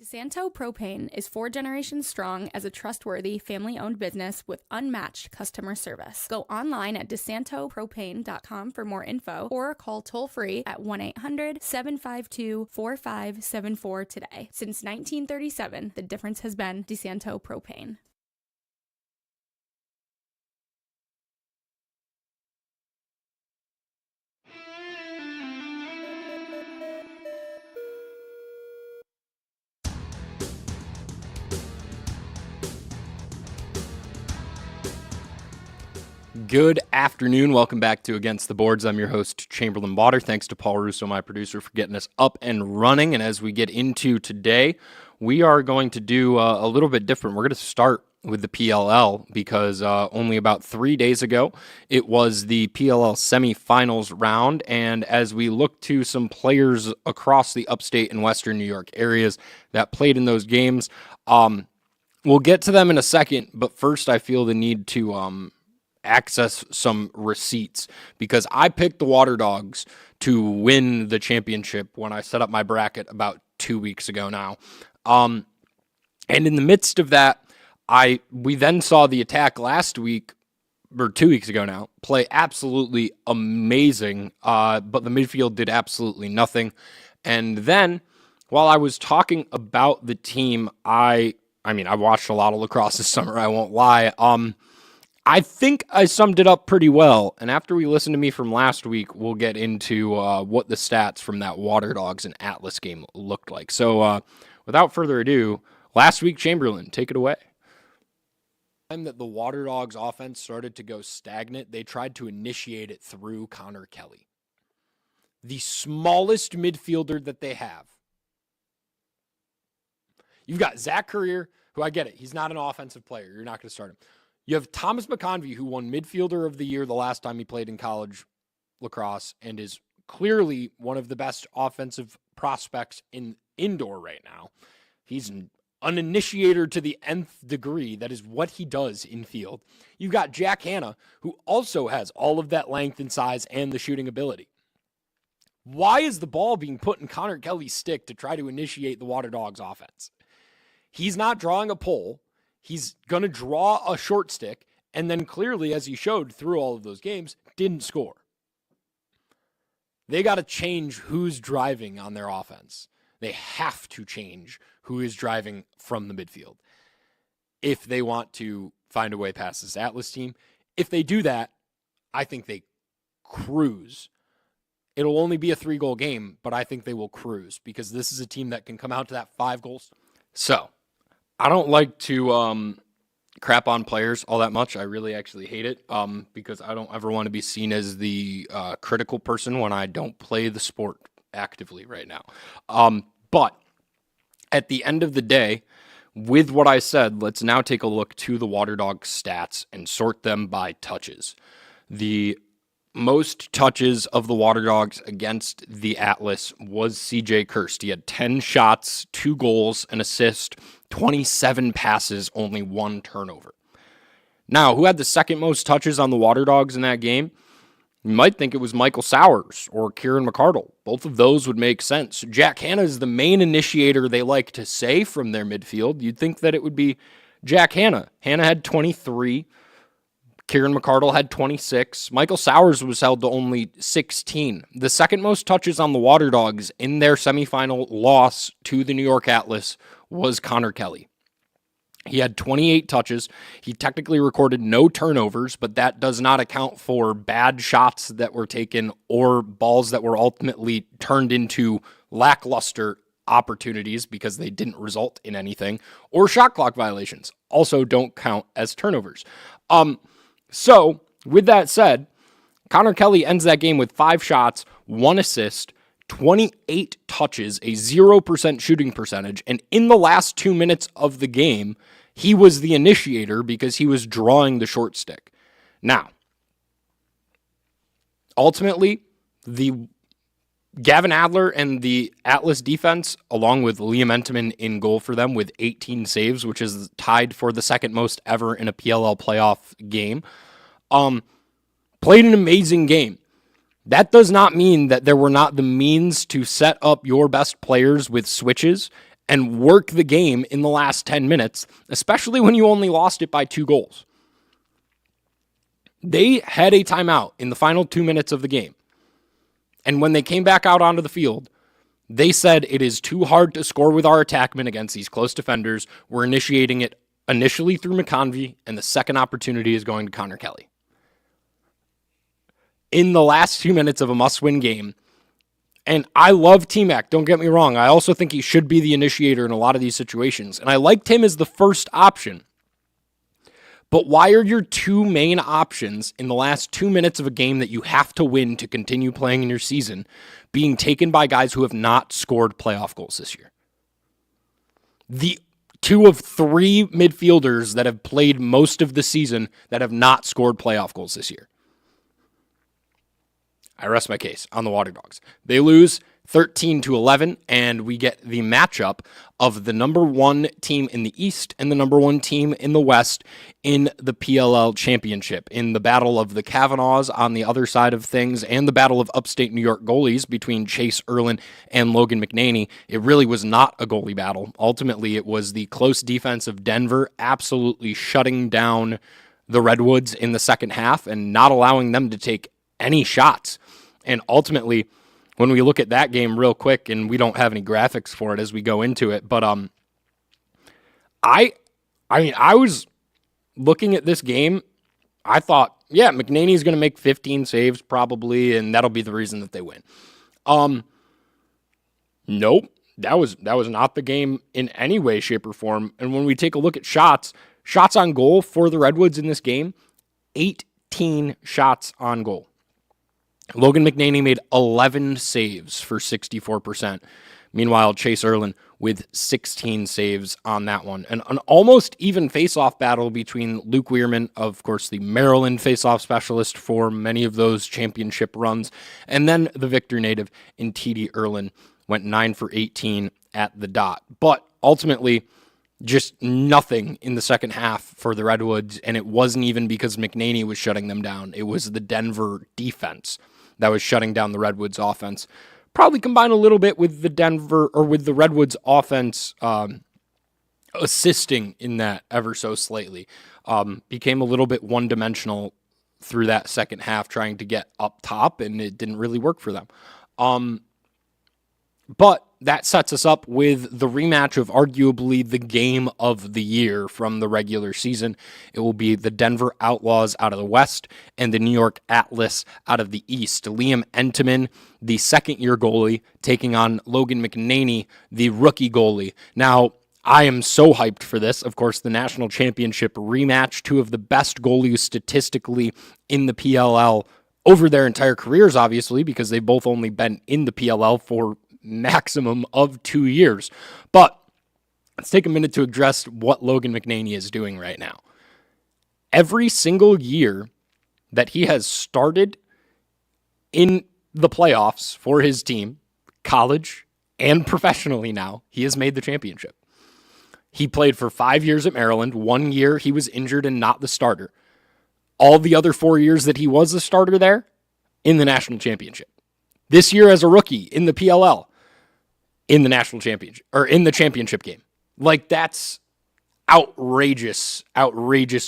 DeSanto Propane is 4 generations strong as a trustworthy, family-owned business with unmatched customer service. Go online at DeSantoPropane.com for more info or call toll-free at 1-800-752-4574 today. Since 1937, the difference has been DeSanto Propane. Good afternoon. Welcome back to Against the Boards. I'm your host, Chamberlain Bauder. Thanks to Paul Russo, my producer, for getting us up and running. And as we get into today, we are going to do a little bit different. We're going to start with the PLL because only about 3 days ago, it was the PLL semifinals round. And as we look to some players across the upstate and western New York areas that played in those games, we'll get to them in a second. But first, I feel the need to access some receipts because I picked the Water Dogs to win the championship when I set up my bracket about 2 weeks ago now. And in the midst of that, we then saw the Attack last week, or 2 weeks ago now, play absolutely amazing, but the midfield did absolutely nothing. And then, while I was talking about the team, I watched a lot of lacrosse this summer, I won't lie. I think I summed it up pretty well, and after we listen to me from last week, we'll get into what the stats from that Water Dogs and Atlas game looked like. So, without further ado, last week, Chamberlain, take it away. Time that the Water Dogs offense started to go stagnant, they tried to initiate it through Connor Kelly, the smallest midfielder that they have. You've got Zach Currier, who I get it, he's not an offensive player. You're not going to start him. You have Thomas McConvey, who won Midfielder of the Year the last time he played in college lacrosse and is clearly one of the best offensive prospects in indoor right now. He's an initiator to the nth degree. That is what he does in field. You've got Jack Hanna, who also has all of that length and size and the shooting ability. Why is the ball being put in Connor Kelly's stick to try to initiate the Water Dogs offense? He's not drawing a pole. He's going to draw a short stick, and then clearly, as he showed through all of those games, didn't score. They got to change who's driving on their offense. They have to change who is driving from the midfield if they want to find a way past this Atlas team. If they do that, I think they cruise. It'll only be a 3-goal game, but I think they will cruise because this is a team that can come out to that 5 goals. So, I don't like to crap on players all that much. I really actually hate it because I don't ever want to be seen as the critical person when I don't play the sport actively right now. But at the end of the day, with what I said, let's now take a look to the Water Dogs stats and sort them by touches. The most touches of the Water Dogs against the Atlas was CJ Kirst. He had 10 shots, 2 goals, an assist, 27 passes, only 1 turnover. Now, who had the second most touches on the Water Dogs in that game? You might think it was Michael Sowers or Kieran McCardle. Both of those would make sense. Jack Hanna is the main initiator they like to say from their midfield. You'd think that it would be Jack Hanna. Hanna had 23. Kieran McCardle had 26. Michael Sowers was held to only 16. The second most touches on the Water Dogs in their semifinal loss to the New York Atlas was Connor Kelly. He had 28 touches. He technically recorded no turnovers, but that does not account for bad shots that were taken or balls that were ultimately turned into lackluster opportunities because they didn't result in anything, or shot clock violations. Also don't count as turnovers. So, with that said, Connor Kelly ends that game with 5 shots, 1 assist, 28 touches, a 0% shooting percentage, and in the last 2 minutes of the game, he was the initiator because he was drawing the short stick. Now, ultimately, the Gavin Adler and the Atlas defense, along with Liam Entenmann in goal for them with 18 saves, which is tied for the second most ever in a PLL playoff game, played an amazing game. That does not mean that there were not the means to set up your best players with switches and work the game in the last 10 minutes, especially when you only lost it by 2 goals. They had a timeout in the final 2 minutes of the game. And when they came back out onto the field, they said it is too hard to score with our attackmen against these close defenders. We're initiating it initially through McConvey, and the second opportunity is going to Connor Kelly. In the last 2 minutes of a must-win game, and I love T-Mac, don't get me wrong. I also think he should be the initiator in a lot of these situations, and I liked him as the first option. But why are your 2 main options in the last 2 minutes of a game that you have to win to continue playing in your season being taken by guys who have not scored playoff goals this year? The 2 of 3 midfielders that have played most of the season that have not scored playoff goals this year. I rest my case on the Water Dogs. They lose 13-11, and we get the matchup of the number 1 team in the East and the number 1 team in the West in the PLL Championship, in the battle of the Kavanaughs on the other side of things, and the battle of upstate New York goalies between Chase Erlin and Logan McNaney. It really was not a goalie battle. Ultimately, it was the close defense of Denver absolutely shutting down the Redwoods in the second half and not allowing them to take any shots. And ultimately, when we look at that game real quick, and we don't have any graphics for it as we go into it, but I was looking at this game. I thought, yeah, McNaney's going to make 15 saves probably, and that'll be the reason that they win. Nope, that was not the game in any way, shape, or form. And when we take a look at shots on goal for the Redwoods in this game, 18 shots on goal. Logan McNaney made 11 saves for 64%. Meanwhile, Chase Erlin with 16 saves on that one. And an almost even face-off battle between Luke Weirman, of course, the Maryland face-off specialist for many of those championship runs, and then the Victor native in TD Erlin went 9 for 18 at the dot. But ultimately, just nothing in the second half for the Redwoods, and it wasn't even because McNaney was shutting them down. It was the Denver defense that was shutting down the Redwoods offense. Probably combined a little bit with the Redwoods offense assisting in that ever so slightly. Became a little bit one-dimensional through that second half, trying to get up top, and it didn't really work for them. But that sets us up with the rematch of arguably the game of the year from the regular season. It will be the Denver Outlaws out of the West and the New York Atlas out of the East. Liam Entenmann, the second-year goalie, taking on Logan McNaney, the rookie goalie. Now, I am so hyped for this. Of course, the national championship rematch, 2 of the best goalies statistically in the PLL over their entire careers, obviously, because they've both only been in the PLL for maximum of 2 years. But let's take a minute to address what Logan McNaney is doing right now. Every single year that he has started in the playoffs for his team, college and professionally now, he has made the championship. He played for 5 years at Maryland. 1 year he was injured and not the starter. All the other 4 years that he was the starter there, in the national championship. This year as a rookie in the PLL, in the national championship, or in the championship game. Like, that's outrageous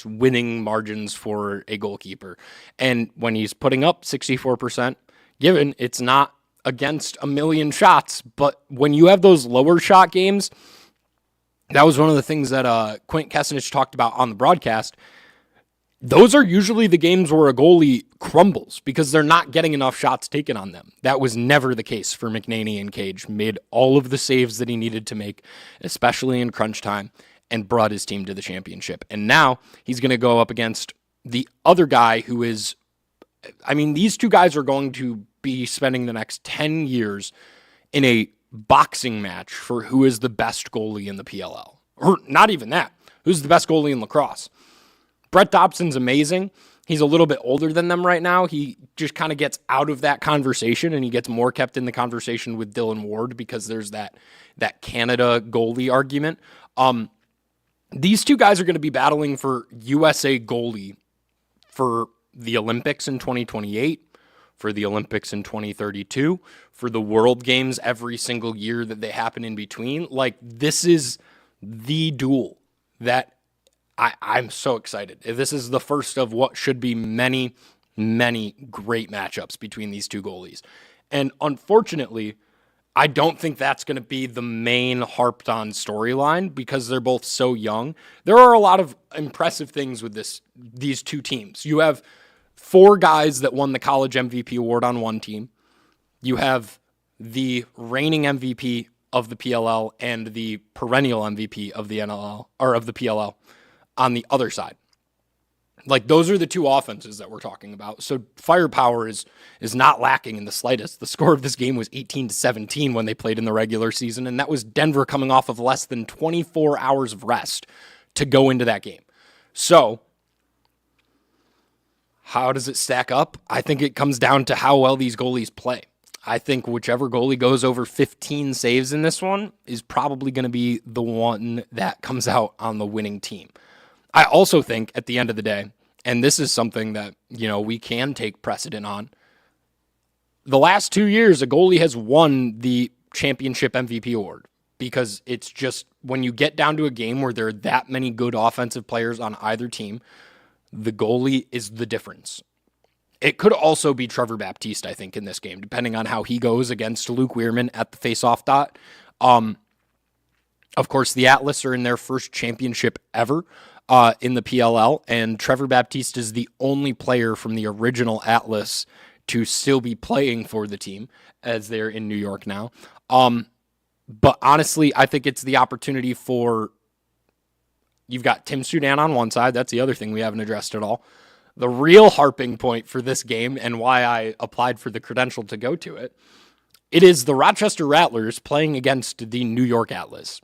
winning margins for a goalkeeper. And when he's putting up 64%, given it's not against a million shots, but when you have those lower shot games, that was one of the things that Quint Kessenich talked about on the broadcast. Those are usually the games where a goalie crumbles because they're not getting enough shots taken on them. That was never the case for McNaney and Cage. Made all of the saves that he needed to make, especially in crunch time, and brought his team to the championship. And now he's going to go up against the other guy who is, these 2 guys are going to be spending the next 10 years in a boxing match for who is the best goalie in the PLL. Or not even that. Who's the best goalie in lacrosse? Brett Dobson's amazing. He's a little bit older than them right now. He just kind of gets out of that conversation, and he gets more kept in the conversation with Dylan Ward because there's that Canada goalie argument. These 2 guys are going to be battling for USA goalie for the Olympics in 2028, for the Olympics in 2032, for the World Games every single year that they happen in between. Like, this is the duel that I'm so excited. This is the first of what should be many, many great matchups between these two goalies. And unfortunately, I don't think that's going to be the main harped on storyline because they're both so young. There are a lot of impressive things with these two teams. You have 4 guys that won the college MVP award on one team. You have the reigning MVP of the PLL and the perennial MVP of the NLL or of the PLL on the other side. Like, those are the two offenses that we're talking about. So firepower is not lacking in the slightest. The score of this game was 18-17 when they played in the regular season, and that was Denver coming off of less than 24 hours of rest to go into that game. So how does it stack up? I think it comes down to how well these goalies play. I think whichever goalie goes over 15 saves in this one is probably going to be the one that comes out on the winning team. I also think at the end of the day, and this is something that, we can take precedent on, the last 2 years, a goalie has won the championship MVP award because it's just when you get down to a game where there are that many good offensive players on either team, the goalie is the difference. It could also be Trevor Baptiste, I think, in this game, depending on how he goes against Luke Weirman at the faceoff dot. Of course, the Atlas are in their first championship ever in the PLL, and Trevor Baptiste is the only player from the original Atlas to still be playing for the team, as they're in New York now. But honestly, I think it's the opportunity for... You've got Tim Soudan on one side. That's the other thing we haven't addressed at all. The real harping point for this game and why I applied for the credential to go to it, it is the Rochester Rattlers playing against the New York Atlas.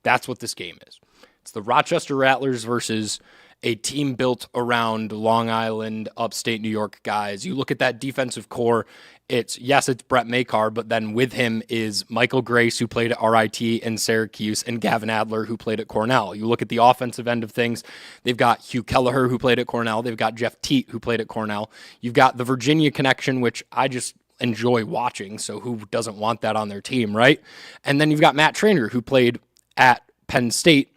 That's what this game is. It's the Rochester Rattlers versus a team built around Long Island, upstate New York guys. You look at that defensive core, it's Brett Makar, but then with him is Michael Grace, who played at RIT and Syracuse, and Gavin Adler, who played at Cornell. You look at the offensive end of things, they've got Hugh Kelleher, who played at Cornell. They've got Jeff Teat, who played at Cornell. You've got the Virginia connection, which I just enjoy watching, so who doesn't want that on their team, right? And then you've got Matt Trainer, who played at Penn State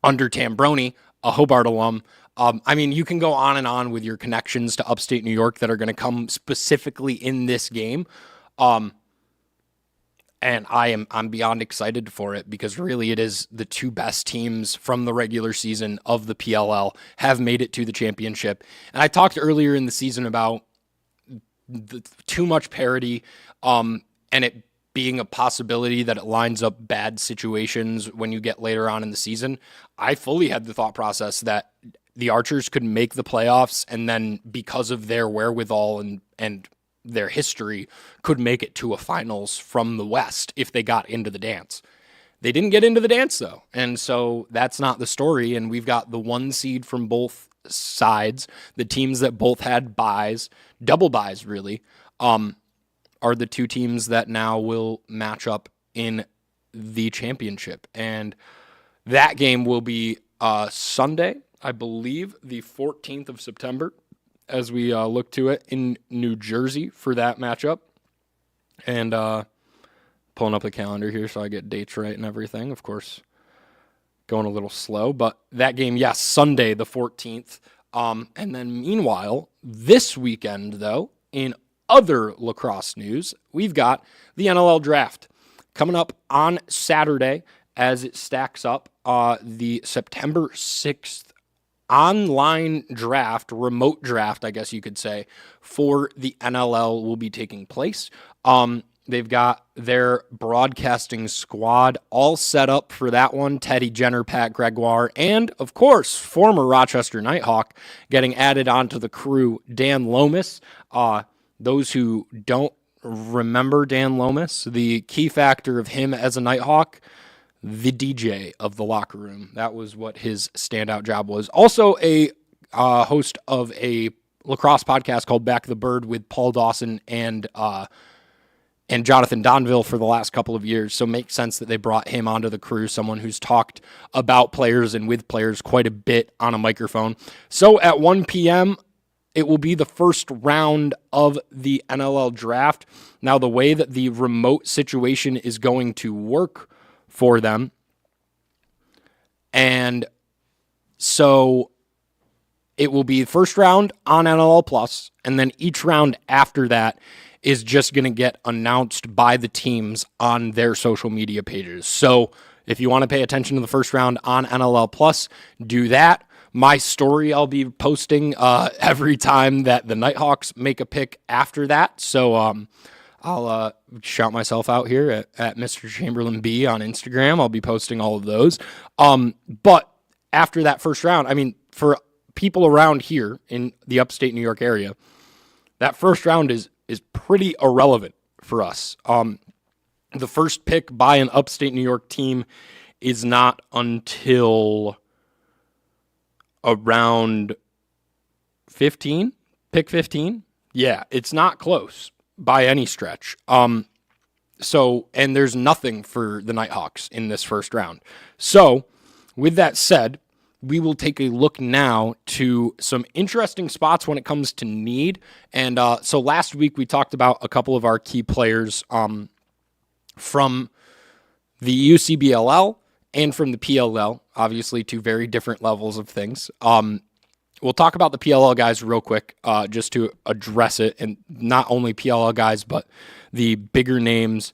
under Tambroni, a Hobart alum. You can go on and on with your connections to upstate New York that are going to come specifically in this game. And I'm beyond excited for it because really it is the two best teams from the regular season of the PLL have made it to the championship. And I talked earlier in the season about too much parity and it being a possibility that it lines up bad situations when you get later on in the season. I fully had the thought process that the Archers could make the playoffs and then because of their wherewithal and their history could make it to a finals from the West if they got into the dance. They didn't get into the dance though. And so that's not the story. And we've got the 1 seed from both sides. The teams that both had buys, double buys really, are the two teams that now will match up in the championship. And that game will be Sunday, I believe, the 14th of September, as we look to it in New Jersey for that matchup. And pulling up the calendar here so I get dates right and everything. Of course, going a little slow. But that game, yes, Sunday the 14th. And then meanwhile, this weekend, though, in other lacrosse news, we've got the NLL Draft coming up on Saturday as it stacks up. The September 6th online draft, remote draft, I guess you could say, for the NLL will be taking place. They've got their broadcasting squad all set up for that one. Teddy Jenner, Pat Gregoire, and, of course, former Rochester Nighthawk getting added onto the crew, Dan Lomas. Those who don't remember Dan Lomas, the key factor of him as a Nighthawk, the DJ of the locker room. That was what his standout job was. Also a host of a lacrosse podcast called Back the Bird with Paul Dawson and Jonathan Donville for the last couple of years. So it makes sense that they brought him onto the crew, someone who's talked about players and with players quite a bit on a microphone. So at 1 p.m., it will be the first round of the NLL draft. Now, the way that the remote situation is going to work for them, and so it will be first round on NLL Plus, and then each round after that is just going to get announced by the teams on their social media pages. So if you want to pay attention to the first round on NLL Plus, do that. My story I'll be posting every time that the Nighthawks make a pick after that. So I'll shout myself out here at Mr. Chamberlain B on Instagram. I'll be posting all of those. But after that first round, I mean, for people around here in the upstate New York area, that first round is pretty irrelevant for us. The first pick by an upstate New York team is not until around 15, pick 15. Yeah, it's not close by any stretch. So, and there's nothing for the Nighthawks in this first round. So, with that said, we will take a look now to some interesting spots when it comes to need. And so last week we talked about a couple of our key players from the UCBLL and from the PLL, obviously two very different levels of things. We'll talk about the PLL guys real quick, just to address it, and not only PLL guys, but the bigger names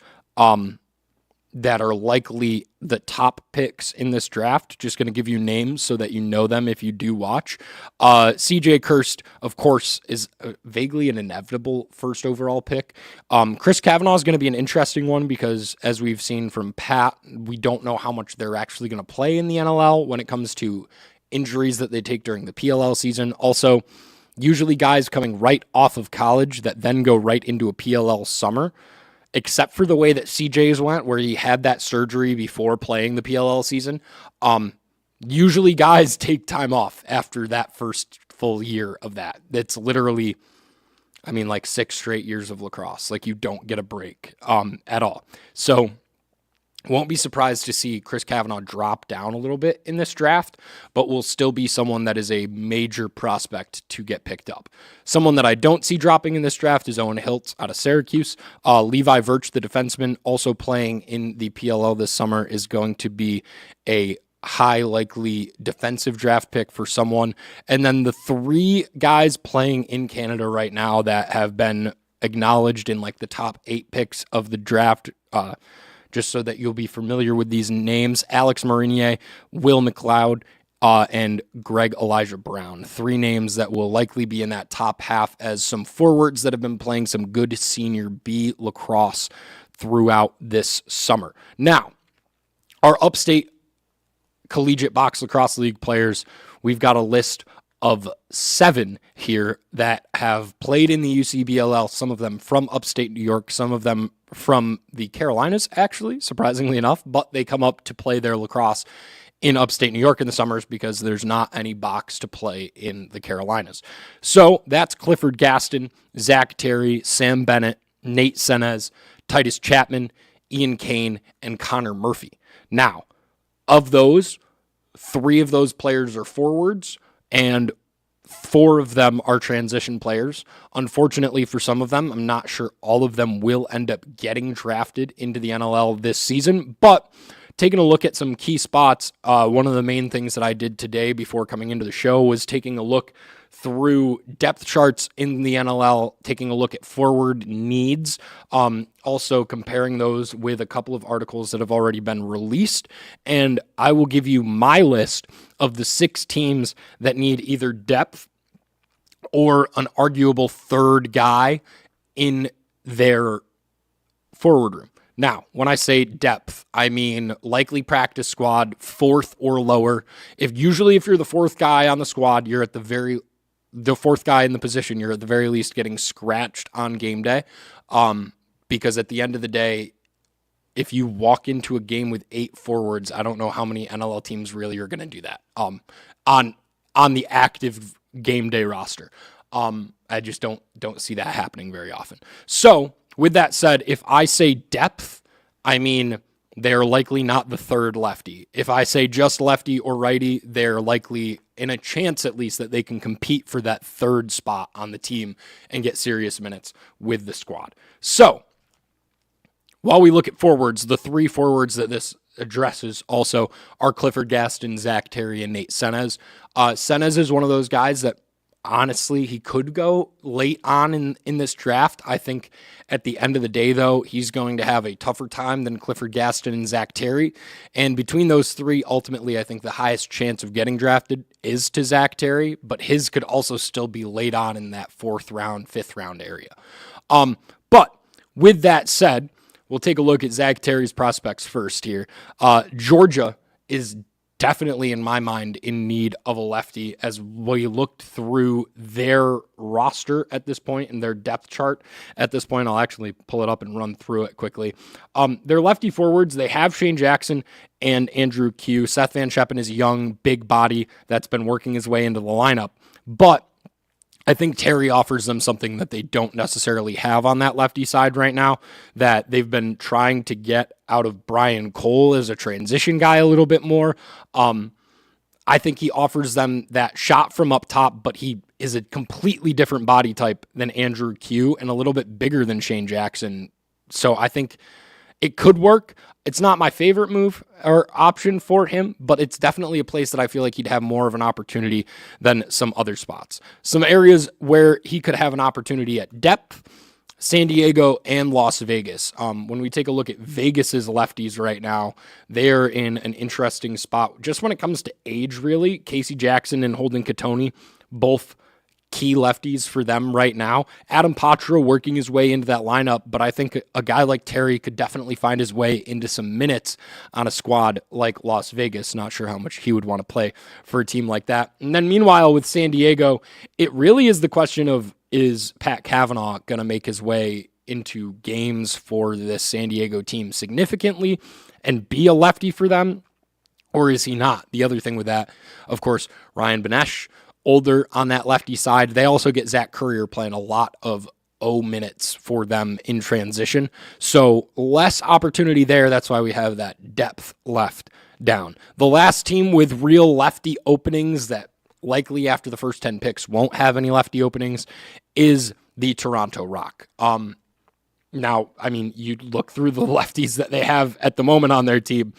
that are likely the top picks in this draft. Just going to give you names so that you know them if you do watch. CJ Kirst, of course, is vaguely an inevitable first overall pick. Chris Kavanaugh is going to be an interesting one because, as we've seen from Pat, we don't know how much they're actually going to play in the NLL when it comes to injuries that they take during the PLL season. Also, usually guys coming right off of college that then go right into a PLL summer, except for the way that CJ's went, where he had that surgery before playing the PLL season. Usually guys take time off after that first full year of that. It's literally, I mean, like 6 straight years of lacrosse. Like, you don't get a break at all. So won't be surprised to see Chris Kavanaugh drop down a little bit in this draft, but will still be someone that is a major prospect to get picked up. Someone that I don't see dropping in this draft is Owen Hiltz out of Syracuse. Levi Virch, the defenseman, also playing in the PLL this summer, is going to be a high likely defensive draft pick for someone. And then the 3 guys playing in Canada right now that have been acknowledged in like the top 8 picks of the draft, just so that you'll be familiar with these names: Alex Marinier, Will McLeod, and Greg Elijah Brown. 3 names that will likely be in that top half as some forwards that have been playing some good Senior B lacrosse throughout this summer. Now, our upstate collegiate box lacrosse league players, we've got a list of 7 here that have played in the UCBLL, some of them from upstate New York, some of them from the Carolinas, actually, surprisingly enough, but they come up to play their lacrosse in upstate New York in the summers because there's not any box to play in the Carolinas. So that's Clifford Gaston, Zach Terry, Sam Bennett, Nate Senez, Titus Chapman, Ian Kane, and Connor Murphy. Now, of those, 3 of those players are forwards, and 4 of them are transition players. Unfortunately for some of them, I'm not sure all of them will end up getting drafted into the NLL this season, but taking a look at some key spots, one of the main things that I did today before coming into the show was taking a look through depth charts in the NLL, taking a look at forward needs, also comparing those with a couple of articles that have already been released. And I will give you my list of the 6 teams that need either depth or an arguable third guy in their forward room. Now, when I say depth, I mean likely practice squad, 4th or lower. If you're the 4th guy on the squad, you're at the 4th guy in the position, you're at the very least getting scratched on game day. Because at the end of the day, if you walk into a game with 8 forwards, I don't know how many NLL teams really are going to do that on the active game day roster. I just don't see that happening very often. So with that said, if I say depth, I mean they're likely not the third lefty. If I say just lefty or righty, they're likely in a chance at least that they can compete for that third spot on the team and get serious minutes with the squad. So while we look at forwards, the three forwards that this addresses also are Clifford Gaston, Zach Terry, and Nate Senez. Senez is one of those guys that honestly, he could go late on in this draft. I think at the end of the day, though, he's going to have a tougher time than Clifford Gaston and Zach Terry. And between those three, ultimately, I think the highest chance of getting drafted is to Zach Terry, but his could also still be late on in that 4th round, 5th round area. But with that said, we'll take a look at Zach Terry's prospects first here. Georgia is definitely, in my mind, in need of a lefty as we looked through their roster at this point and their depth chart at this point. I'll actually pull it up and run through it quickly. Their lefty forwards, they have Shane Jackson and Andrew Q. Seth Van Scheppen is a young, big body that's been working his way into the lineup. But I think Terry offers them something that they don't necessarily have on that lefty side right now, that they've been trying to get out of Brian Cole as a transition guy a little bit more. I think he offers them that shot from up top, but he is a completely different body type than Andrew Q and a little bit bigger than Shane Jackson. So I think it could work. It's not my favorite move or option for him, but it's definitely a place that I feel like he'd have more of an opportunity than some other spots. Some areas where he could have an opportunity at depth: San Diego and Las Vegas. When we take a look at Vegas's lefties right now, they're in an interesting spot. Just when it comes to age, really, Casey Jackson and Holden Cattoni, both key lefties for them right now. Adam Patra working his way into that lineup, but I think a guy like Terry could definitely find his way into some minutes on a squad like Las Vegas. Not sure how much he would want to play for a team like that. And then meanwhile with San Diego, it really is the question of, is Pat Cavanaugh going to make his way into games for this San Diego team significantly and be a lefty for them, or is he not? The other thing with that, of course, Ryan Benesh, older on that lefty side. They also get Zach Currier playing a lot of minutes for them in transition. So less opportunity there. That's why we have that depth left down. The last team with real lefty openings that likely after the first 10 picks won't have any lefty openings is the Toronto Rock. Now, I mean, you look through the lefties that they have at the moment on their team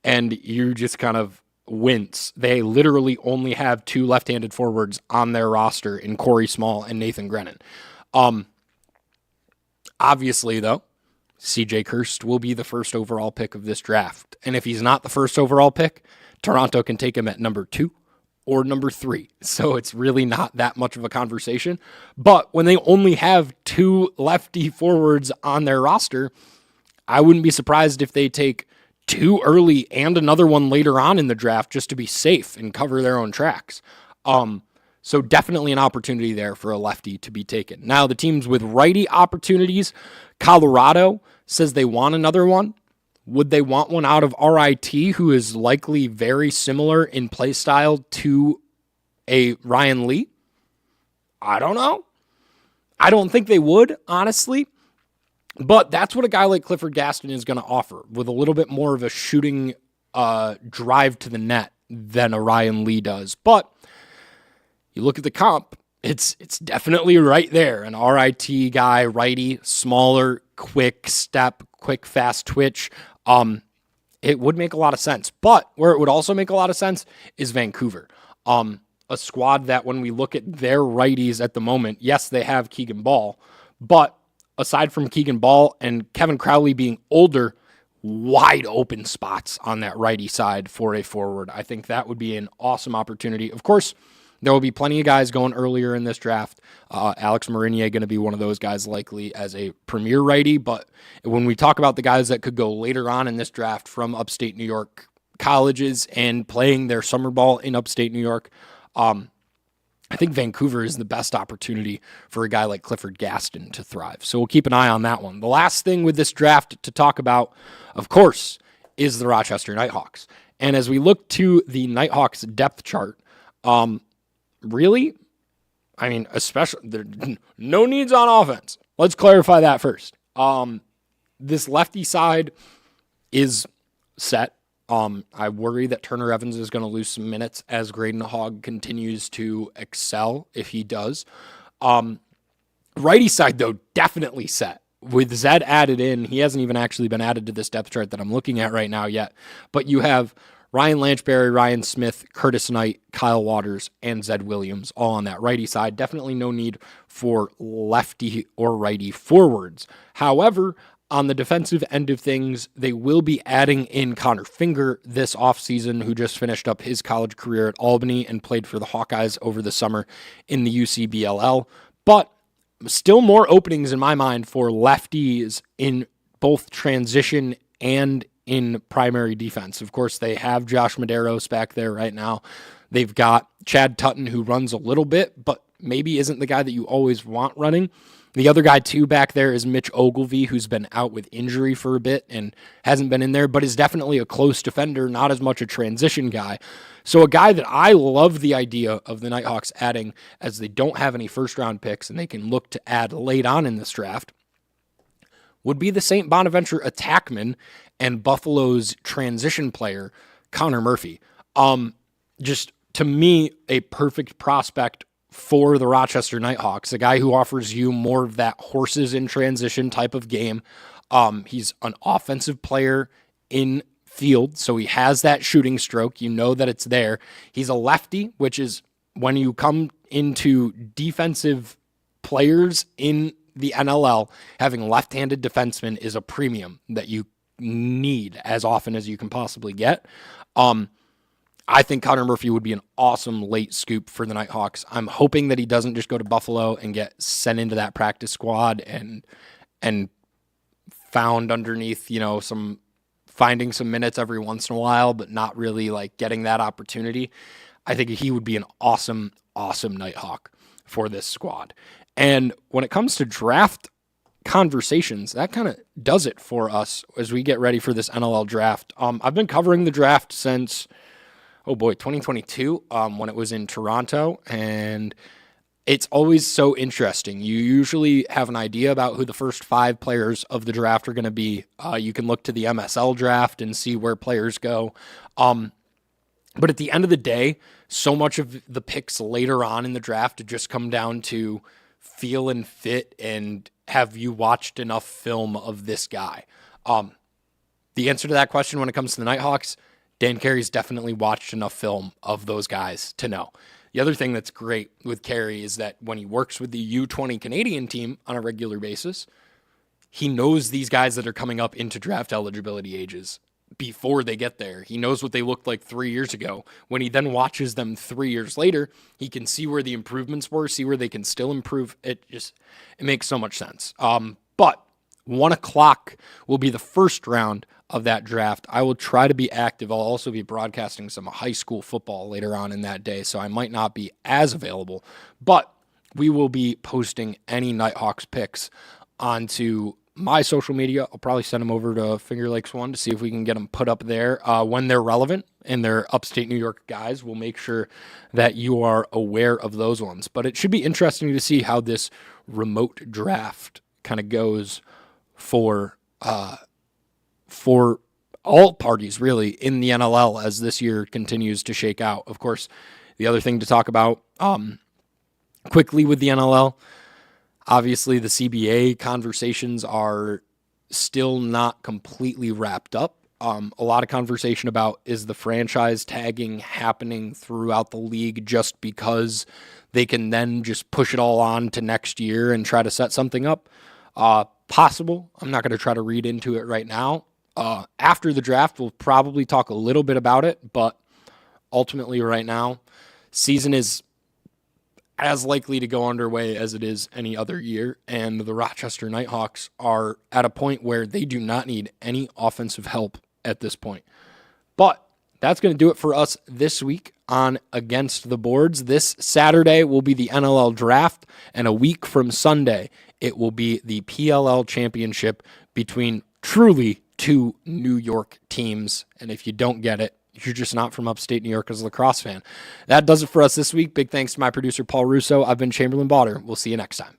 and you just kind of wince. They literally only have 2 left-handed forwards on their roster in Corey Small and Nathan Grennan. Obviously, though, CJ Kirst will be the first overall pick of this draft. And if he's not the first overall pick, Toronto can take him at number 2 or number 3. So it's really not that much of a conversation. But when they only have 2 lefty forwards on their roster, I wouldn't be surprised if they take 2 early and another one later on in the draft just to be safe and cover their own tracks. So definitely an opportunity there for a lefty to be taken. Now the teams with righty opportunities, Colorado says they want another one. Would they want one out of RIT, who is likely very similar in play style to a Ryan Lee? I don't know. I don't think they would, honestly. But that's what a guy like Clifford Gaston is going to offer, with a little bit more of a shooting drive to the net than a Ryan Lee does. But you look at the comp, it's definitely right there. An RIT guy, righty, smaller, quick step, quick, fast twitch. It would make a lot of sense. But where it would also make a lot of sense is Vancouver. A squad that when we look at their righties at the moment, yes, they have Keegan Ball, but aside from Keegan Ball and Kevin Crowley being older, wide open spots on that righty side for a forward. I think that would be an awesome opportunity. Of course, there will be plenty of guys going earlier in this draft. Alex Marinier going to be one of those guys likely as a premier righty. But when we talk about the guys that could go later on in this draft from upstate New York colleges and playing their summer ball in upstate New York, I think Vancouver is the best opportunity for a guy like Clifford Gaston to thrive. So we'll keep an eye on that one. The last thing with this draft to talk about, of course, is the Rochester Nighthawks. And as we look to the Nighthawks depth chart, really, I mean, especially, there no needs on offense. Let's clarify that first. This lefty side is set. I worry that Turner Evans is going to lose some minutes as Graydon Hogg continues to excel, if he does. Righty side, though, definitely set. With Zed added in, he hasn't even actually been added to this depth chart that I'm looking at right now yet. But you have Ryan Lanchberry, Ryan Smith, Curtis Knight, Kyle Waters, and Zed Williams all on that righty side. Definitely no need for lefty or righty forwards. However, on the defensive end of things, they will be adding in Connor Finger this offseason, who just finished up his college career at Albany and played for the Hawkeyes over the summer in the UCBLL. But still more openings in my mind for lefties in both transition and in primary defense. Of course, they have Josh Medeiros back there right now. They've got Chad Tutton, who runs a little bit, but maybe isn't the guy that you always want running. The other guy, too, back there is Mitch Ogilvie, who's been out with injury for a bit and hasn't been in there, but is definitely a close defender, not as much a transition guy. So a guy that I love the idea of the Nighthawks adding, as they don't have any first-round picks and they can look to add late on in this draft, would be the St. Bonaventure attackman and Buffalo's transition player, Connor Murphy. Just, to me, a perfect prospect for the Rochester Nighthawks, a guy who offers you more of that horses in transition type of game. He's an offensive player in field, so he has that shooting stroke. You know that it's there. He's a lefty, which is when you come into defensive players in the NLL, having left-handed defensemen is a premium that you need as often as you can possibly get. I think Connor Murphy would be an awesome late scoop for the Nighthawks. I'm hoping that he doesn't just go to Buffalo and get sent into that practice squad and found underneath, finding some minutes every once in a while, but not really like getting that opportunity. I think he would be an awesome, awesome Nighthawk for this squad. And when it comes to draft conversations, that kind of does it for us as we get ready for this NLL draft. I've been covering the draft since 2022, when it was in Toronto, and it's always so interesting. You usually have an idea about who the first 5 players of the draft are going to be. You can look to the MSL draft and see where players go. But at the end of the day, so much of the picks later on in the draft just come down to feel and fit and have you watched enough film of this guy? The answer to that question when it comes to the Nighthawks, Dan Carey's definitely watched enough film of those guys to know. The other thing that's great with Carey is that when he works with the U20 Canadian team on a regular basis, he knows these guys that are coming up into draft eligibility ages before they get there. He knows what they looked like 3 years ago. When he then watches them 3 years later, he can see where the improvements were, see where they can still improve. It makes so much sense. But 1 o'clock will be the first round of that draft. I will try to be active. I'll also be broadcasting some high school football later on in that day, so I might not be as available, but we will be posting any Nighthawks picks onto my social media. I'll probably send them over to Finger Lakes One to see if we can get them put up there when they're relevant and they're upstate New York guys. We'll make sure that you are aware of those ones, but it should be interesting to see how this remote draft kind of goes for all parties really in the NLL as this year continues to shake out. Of course, the other thing to talk about quickly with the NLL, obviously the CBA conversations are still not completely wrapped up. A lot of conversation about, is the franchise tagging happening throughout the league just because they can then just push it all on to next year and try to set something up? Possible. I'm not going to try to read into it right now. After the draft, we'll probably talk a little bit about it, but ultimately right now, season is as likely to go underway as it is any other year, and the Rochester Nighthawks are at a point where they do not need any offensive help at this point. But that's going to do it for us this week on Against the Boards. This Saturday will be the NLL Draft, and a week from Sunday, it will be the PLL Championship between truly 2 New York teams. And if you don't get it, you're just not from upstate New York as a lacrosse fan. That does it for us this week. Big thanks to my producer, Paul Russo. I've been Chamberlain Bauder. We'll see you next time.